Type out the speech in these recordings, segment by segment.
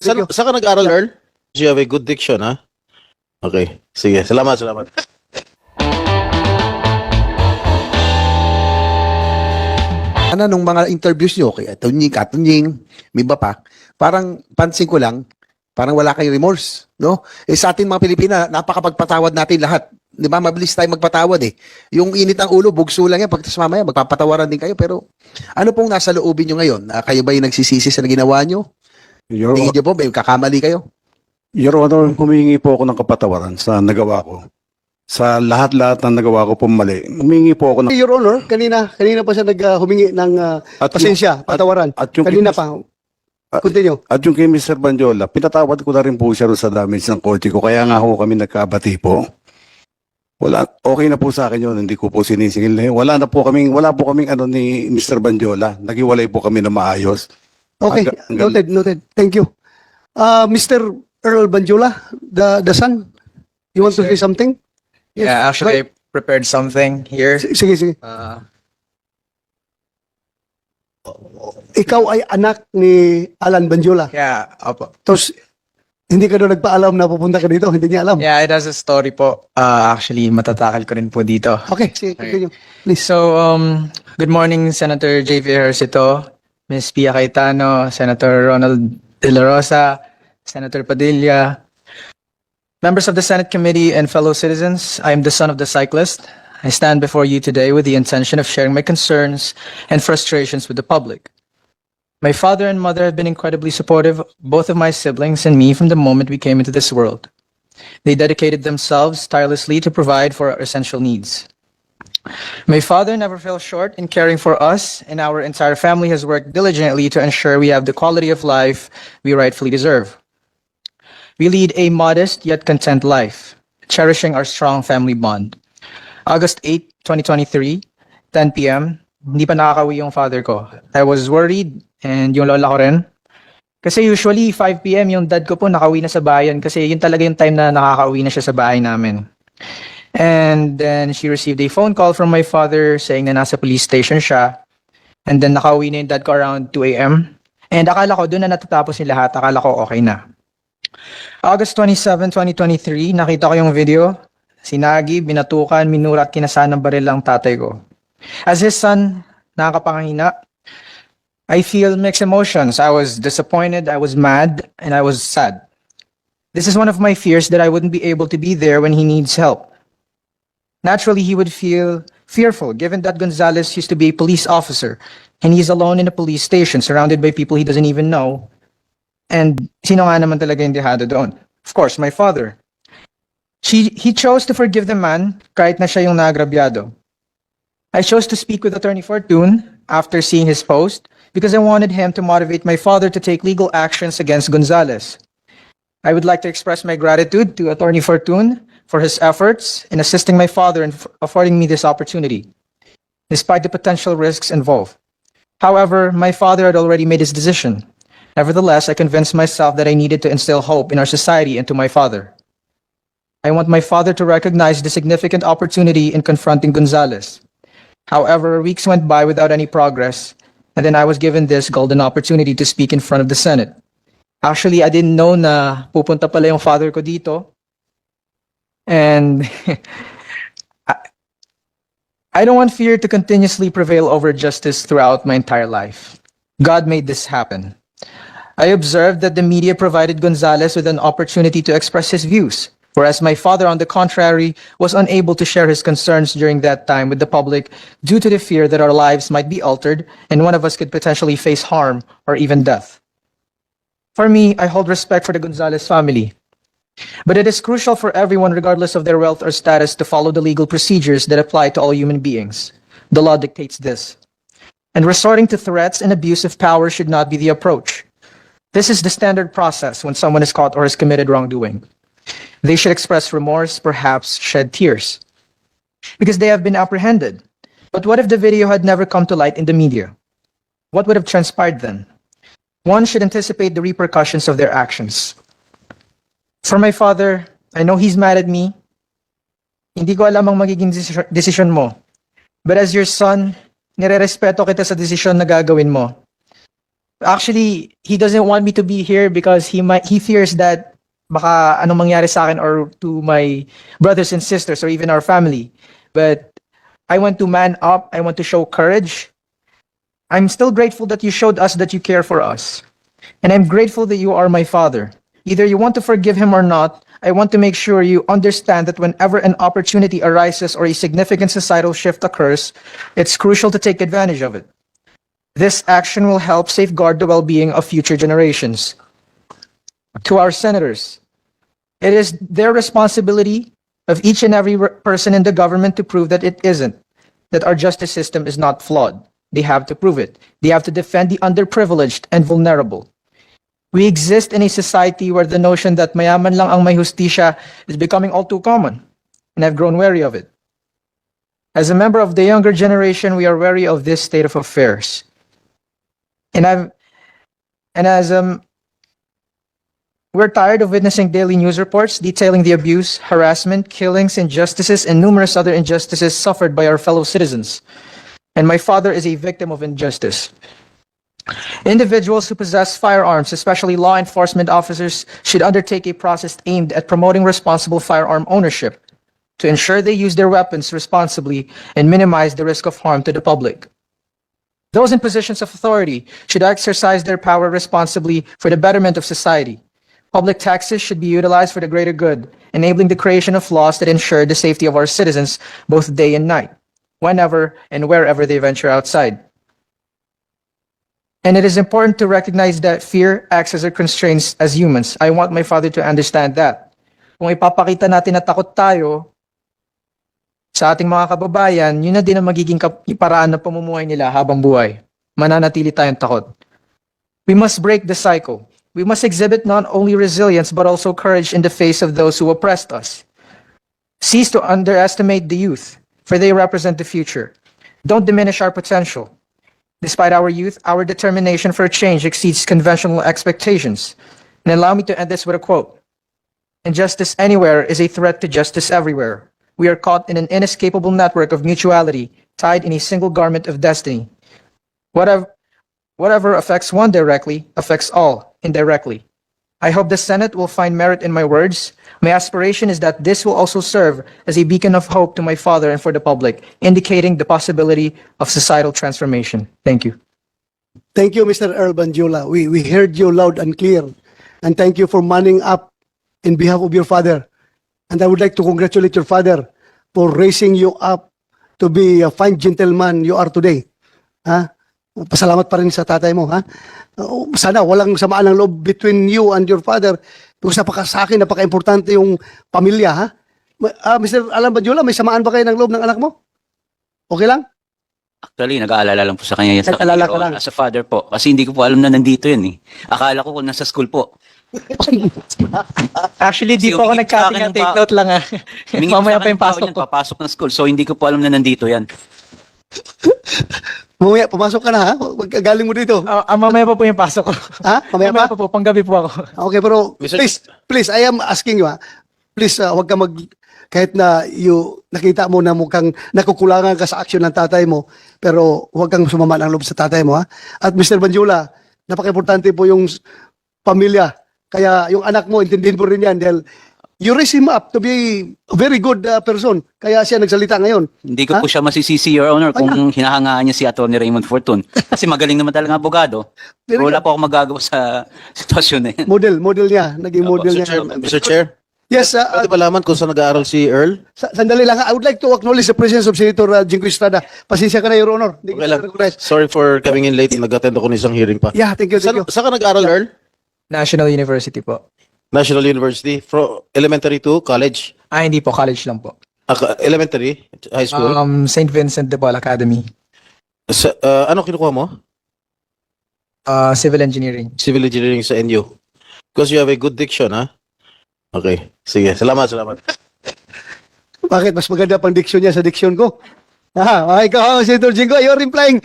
Saan ka nag-aral, Earl? You have a good diction, ha? Okay. Sige. Salamat. Nung mga interviews nyo, kay Katunying, may iba pa, parang pansin ko lang, parang wala kayong remorse, no? Sa atin mga Pilipina, napakapagpatawad natin lahat. Di ba? Mabilis tayo magpatawad eh. Yung init ng ulo, bugso lang yan. Pagtas mamaya, magpapatawaran din kayo. Pero ano pong nasa loobin nyo ngayon? Kayo ba yung nagsisisi sa ginawa nyo? Tingin nyo po, may kakamali kayo? Your Honor, humingi po ako ng kapatawaran sa nagawa ko. Sa lahat-lahat ng nagawa ko po mali. Humingi po ako ng... Your Honor, kanina pa siya humingi ng pasensya, patawaran. Kanina pa. Continue. At yung kay Mr. Banjola, pinatawad ko na rin po siya sa damage ng kotse ko. Kaya nga ho kami nagkabati po. Okay na po sa akin yun. Hindi ko po sinisingil na yun. Wala po kaming ni Mr. Banjola. Nagiwalay po kami na maayos. Okay, noted. Thank you. Mr. Earl Banjola, the son, you want to say something? Yes, Yeah, actually, I prepared something here. Sige. Ikaw ay anak ni Alan Banjola. Yeah, opo. Tapos, hindi ka doon nagpaalam na pupunta ka dito. Hindi niya alam. Yeah, it has a story po. Actually, matatakal ko rin po dito. Okay, sige, continue. Please. So, good morning, Senator J.V. Ejercito, Ms. Pia Cayetano, Senator Ronald De La Rosa, Senator Padilla, members of the Senate Committee, and fellow citizens. I am the son of the Cyclist. I stand before you today with the intention of sharing my concerns and frustrations with the public. My father and mother have been incredibly supportive, both of my siblings and me, from the moment we came into this world. They dedicated themselves tirelessly to provide for our essential needs. My father never fell short in caring for us, and our entire family has worked diligently to ensure we have the quality of life we rightfully deserve. We lead a modest yet content life, cherishing our strong family bond. August 8, 2023, 10 p.m., hindi pa nakakauwi yung father ko. I was worried, and yung lola ko rin. Kasi usually, 5 p.m. yung dad ko po nakauwi na sa bayan kasi yun talaga yung time na nakakauwi na siya sa bahay namin. And then she received a phone call from my father saying na nasa police station siya. And then nakauwi na yung dad ko around 2 a.m. And akala ko doon na natatapos yung lahat. Akala ko okay na. August 27, 2023, nakita ko yung video. Sinagi, binatukan, minura at kinasahan ng baril ang tatay ko. As his son, nakakapangahina. I feel mixed emotions. I was disappointed, I was mad, and I was sad. This is one of my fears that I wouldn't be able to be there when he needs help. Naturally, he would feel fearful given that Gonzales used to be a police officer and he's alone in a police station surrounded by people he doesn't even know. And sino nga naman talaga yung dehado doon? Of course, my father. He chose to forgive the man kahit na siya yung naagrabyado. I chose to speak with Attorney Fortune after seeing his post because I wanted him to motivate my father to take legal actions against Gonzales. I would like to express my gratitude to Attorney Fortune for his efforts in assisting my father and affording me this opportunity, despite the potential risks involved. However, my father had already made his decision. Nevertheless, I convinced myself that I needed to instill hope in our society and to my father. I want my father to recognize the significant opportunity in confronting Gonzales. However, weeks went by without any progress, and then I was given this golden opportunity to speak in front of the Senate. Actually, I didn't know na pupunta pala yung father ko dito. And I don't want fear to continuously prevail over justice throughout my entire life. God made this happen. I observed that the media provided Gonzales with an opportunity to express his views, whereas my father, on the contrary, was unable to share his concerns during that time with the public due to the fear that our lives might be altered and one of us could potentially face harm or even death. For me, I hold respect for the Gonzales family. But it is crucial for everyone, regardless of their wealth or status, to follow the legal procedures that apply to all human beings. The law dictates this. And resorting to threats and abuse of power should not be the approach. This is the standard process when someone is caught or has committed wrongdoing. They should express remorse, perhaps shed tears, because they have been apprehended. But what if the video had never come to light in the media? What would have transpired then? One should anticipate the repercussions of their actions. For my father, I know he's mad at me. Hindi ko alam ang magiging desisyon mo. But as your son, nire-respeto kita sa desisyon na gagawin mo. Actually, he doesn't want me to be here because he fears that baka anong mangyari sa akin or to my brothers and sisters or even our family. But I want to man up. I want to show courage. I'm still grateful that you showed us that you care for us. And I'm grateful that you are my father. Either you want to forgive him or not, I want to make sure you understand that whenever an opportunity arises or a significant societal shift occurs, it's crucial to take advantage of it. This action will help safeguard the well-being of future generations. To our senators, it is their responsibility of each and every person in the government to prove that it isn't, that our justice system is not flawed. They have to prove it. They have to defend the underprivileged and vulnerable. We exist in a society where the notion that mayaman lang ang may hustisya is becoming all too common, and I've grown wary of it. As a member of the younger generation, we are wary of this state of affairs. We're tired of witnessing daily news reports detailing the abuse, harassment, killings, injustices, and numerous other injustices suffered by our fellow citizens. And my father is a victim of injustice. Individuals who possess firearms, especially law enforcement officers, should undertake a process aimed at promoting responsible firearm ownership to ensure they use their weapons responsibly and minimize the risk of harm to the public. Those in positions of authority should exercise their power responsibly for the betterment of society. Public taxes should be utilized for the greater good, enabling the creation of laws that ensure the safety of our citizens both day and night, whenever and wherever they venture outside. And it is important to recognize that fear acts as a constraint as humans. I want my father to understand that. Kung ipapakita natin na takot tayo sa ating mga kababayan, yun na din ang magiging paraan ng pamumuhay nila habang buhay. Mananatili tayong takot. We must break the cycle. We must exhibit not only resilience but also courage in the face of those who oppressed us. Cease to underestimate the youth, for they represent the future. Don't diminish our potential. Despite our youth, our determination for change exceeds conventional expectations. And allow me to end this with a quote. Injustice anywhere is a threat to justice everywhere. We are caught in an inescapable network of mutuality, tied in a single garment of destiny. Whatever affects one directly, affects all indirectly. I hope the Senate will find merit in my words. My aspiration is that this will also serve as a beacon of hope to my father and for the public, indicating the possibility of societal transformation. Thank you. Thank you, Mr. Earl Banjula. We heard you loud and clear. And thank you for manning up in behalf of your father. And I would like to congratulate your father for raising you up to be a fine gentleman you are today. Ha? Pasalamat pa rin sa tatay mo, ha? Sana walang samaan ng loob between you and your father. Because sa akin, napaka-importante yung pamilya, ha? Mr. Alan Banjula, may samaan ba kayo ng loob ng anak mo? Okay lang? Actually, nag-aalala lang po sa kanya yan. Nag-aalala ka lang? As a father po. Kasi hindi ko po alam na nandito yan eh. Akala ko kung nasa school po. Actually, di Kasi po ako umingit sa akin nagkatinga. ng Take note lang ah. Humingi Mamaya sa pa akin yung ng tao pasok yan, ko. papasok ng school. So, hindi ko po alam na nandito yan. Mamaya, pumasok ka na, ha? Galing mo dito. Mamaya pa po yung pasok ko. Ha? Mamaya pa? Mamaya pa po, panggabi po ako. Okay, pero Mr. please, I am asking you, ha? Please, huwag ka kahit na nakita mo na mukhang nakukulangan ka sa aksyon ng tatay mo, pero huwag kang sumama ng loob sa tatay mo, ha? At Mr. Banjula, napaka-importante po yung pamilya. Kaya yung anak mo, intindihin po rin yan dahil you raise him up to be a very good person. Kaya siya nagsalita ngayon. Hindi ko po siya masisisi, Your Honor, kung hinahangaan niya si Atty. Raymond Fortun. Kasi magaling naman talaga ang abogado. Very Wala po akong magagawa sa sitwasyon na yan. Model niya. Naging model Mr. niya. Chair, Mr. Chair, Yes, pwede malaman kung saan nag-aaral si Earl? sandali lang. I would like to acknowledge the presence of Senator Jingo Estrada. Pasensya ka na, Your Honor. Hindi Okay kita lang. recognize. Sorry for coming in late. Nag-attend ako ng isang hearing pa. Yeah, thank you. Saan ka nag-aaral, Earl? National University po. National University? From elementary to college? Hindi po, college lang po. Elementary? High school? St. Vincent de Paul Academy. Ano kinukuha mo? Civil Engineering. Civil engineering sa NU. Because you have a good diction, ha? Okay. Sige. Salamat. Bakit? Mas maganda pang diction niya sa diction ko. Ikaw, Senator Jingo, you're implying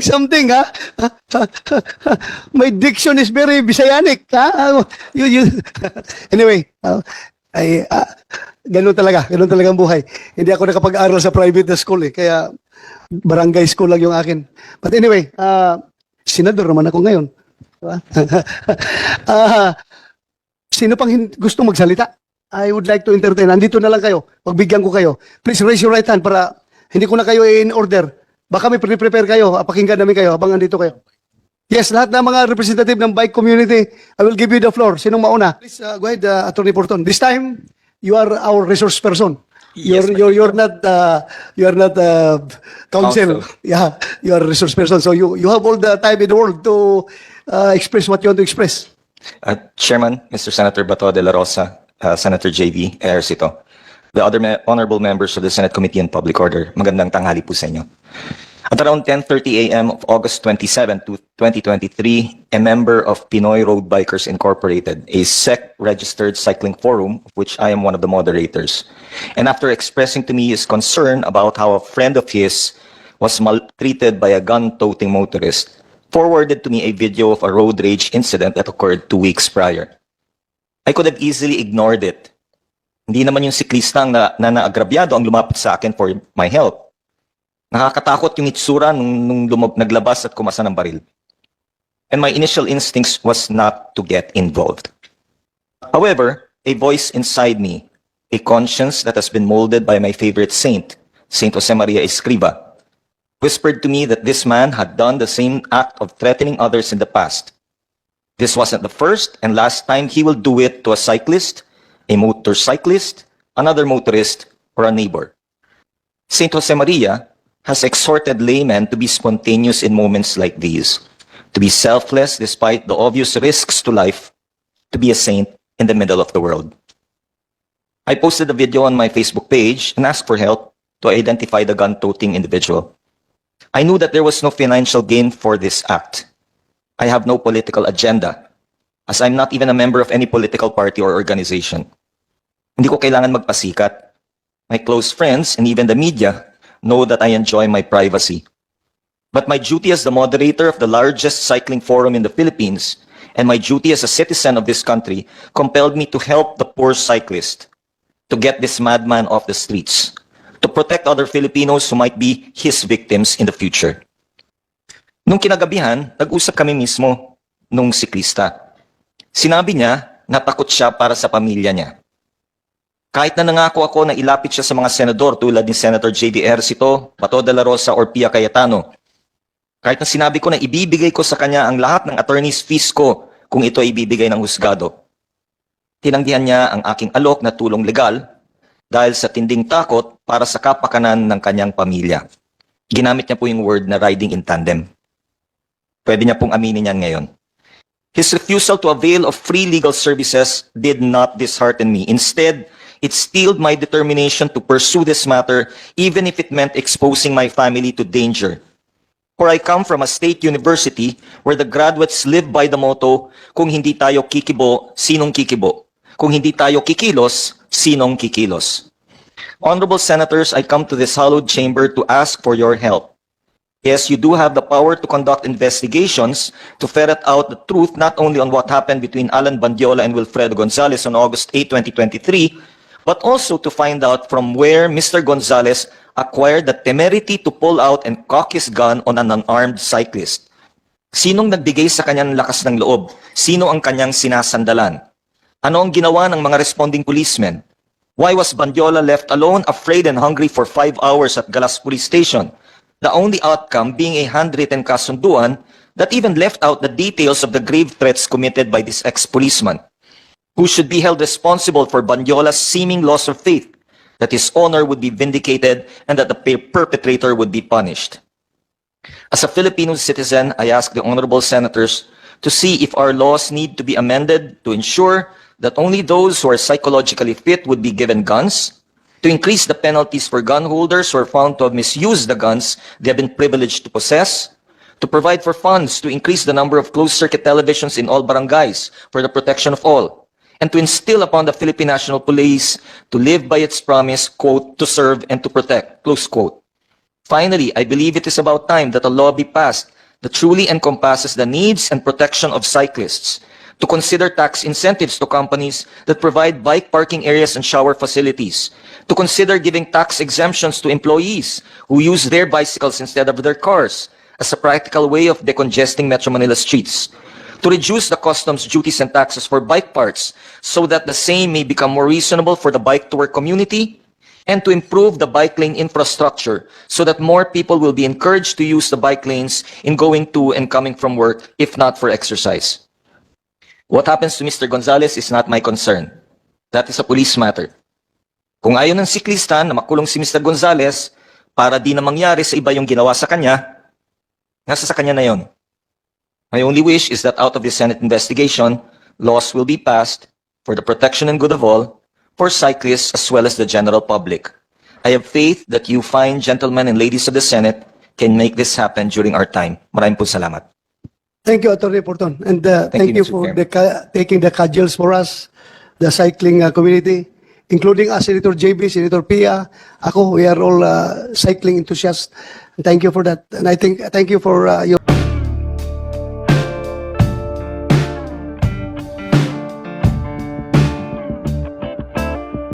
something, ha? My diction is very Bisayanic, ha? Anyway, ganun talaga ang buhay. Hindi ako nakapag-aral sa private na school, kaya barangay school lang yung akin. But anyway, Senador naman ako ngayon. Diba? Ah, sino pang gusto magsalita? I would like to entertain. Andito na lang kayo. Pagbigyan ko kayo. Please raise your right hand para hindi ko na kayo in order. Baka may prepare kayo. Pakinggan namin kayo habang andito kayo. Yes, lahat ng mga representative ng bike community, I will give you the floor. Sinong mauna? Please go ahead, Attorney Porton. This time, you are our resource person. You're not counsel. Yeah, you are a resource person. So you have all the time in the world to express what you want to express. Chairman, Mr. Senator Bato de la Rosa, Senator JV Ejercito, the other honorable members of the Senate Committee on Public Order, magandang tanghali po sa inyo. At around 10:30 a.m. of August 27, 2023, a member of Pinoy Road Bikers Incorporated, a SEC-registered cycling forum, of which I am one of the moderators, and after expressing to me his concern about how a friend of his was maltreated by a gun-toting motorist, forwarded to me a video of a road rage incident that occurred 2 weeks prior. I could have easily ignored it. Hindi naman yung siklistang na naagrabyado ang lumapit sa akin for my help. Nakakatakot yung itsura nung naglabas at kumasa ng baril. And my initial instincts was not to get involved. However, a voice inside me, a conscience that has been molded by my favorite saint, Saint Josemaria Escriva, whispered to me that this man had done the same act of threatening others in the past. This wasn't the first and last time he will do it to a cyclist, a motorcyclist, another motorist, or a neighbor. Saint Josemaria has exhorted laymen to be spontaneous in moments like these, to be selfless despite the obvious risks to life, to be a saint in the middle of the world. I posted a video on my Facebook page and asked for help to identify the gun-toting individual. I knew that there was no financial gain for this act. I have no political agenda, as I'm not even a member of any political party or organization. Hindi ko kailangan magpasikat. My close friends and even the media know that I enjoy my privacy. But my duty as the moderator of the largest cycling forum in the Philippines and my duty as a citizen of this country compelled me to help the poor cyclist, to get this madman off the streets, to protect other Filipinos who might be his victims in the future. Nung kinagabihan, nag-usap kami mismo nung siklista. Sinabi niya na takot siya para sa pamilya niya. Kahit na nangako ako na ilapit siya sa mga senador tulad ni Senator JV Ejercito, Bato de la Rosa, or Pia Cayetano. Kahit na sinabi ko na ibibigay ko sa kanya ang lahat ng attorney's fees ko kung ito ay ibibigay ng husgado. Tinanggihan niya ang aking alok na tulong legal dahil sa tinding takot para sa kapakanan ng kanyang pamilya. Ginamit niya po yung word na riding in tandem. Pwede niya pong aminin yan ngayon. His refusal to avail of free legal services did not dishearten me. Instead, it steeled my determination to pursue this matter even if it meant exposing my family to danger. For I come from a state university where the graduates live by the motto, kung hindi tayo kikibo, sinong kikibo? Kung hindi tayo kikilos, sinong kikilos? Honorable Senators, I come to this hallowed chamber to ask for your help. Yes, you do have the power to conduct investigations to ferret out the truth not only on what happened between Alan Bandiola and Wilfredo Gonzalez on August 8, 2023, but also to find out from where Mr. Gonzalez acquired the temerity to pull out and cock his gun on an unarmed cyclist. Sinong nagbigay sa kanyang lakas ng loob? Sino ang kanyang sinasandalan? Ano ang ginawa ng mga responding policemen? Why was Bandiola left alone, afraid and hungry for 5 hours at Galas Police Station? The only outcome being a handwritten kasunduan that even left out the details of the grave threats committed by this ex-policeman, who should be held responsible for Bandiola's seeming loss of faith, that his honor would be vindicated and that the perpetrator would be punished. As a Filipino citizen, I ask the honorable senators to see if our laws need to be amended to ensure that only those who are psychologically fit would be given guns, to increase the penalties for gun holders who are found to have misused the guns they have been privileged to possess, to provide for funds to increase the number of closed-circuit televisions in all barangays for the protection of all, and to instill upon the Philippine National Police to live by its promise, quote, to serve and to protect, close quote. Finally, I believe it is about time that a law be passed that truly encompasses the needs and protection of cyclists, to consider tax incentives to companies that provide bike parking areas and shower facilities, to consider giving tax exemptions to employees who use their bicycles instead of their cars, as a practical way of decongesting Metro Manila streets, to reduce the customs duties and taxes for bike parts so that the same may become more reasonable for the bike-to-work community, and to improve the bike lane infrastructure so that more people will be encouraged to use the bike lanes in going to and coming from work, if not for exercise. What happens to Mr. Gonzales is not my concern. That is a police matter. Kung ayaw ng siklista na makulong si Mr. Gonzales para di na mangyari sa iba yung ginawa sa kanya, nasa sa kanya na yon. My only wish is that out of the Senate investigation, laws will be passed for the protection and good of all, for cyclists as well as the general public. I have faith that you fine gentlemen and ladies of the Senate can make this happen during our time. Maraming po salamat. Thank you, Attorney Porton. And thank you Mr. for Chairman. taking the cudgels for us, the cycling community, including us, Senator JB, Senator Pia. Ako, we are all cycling enthusiasts. Thank you for that. And I think, thank you for your...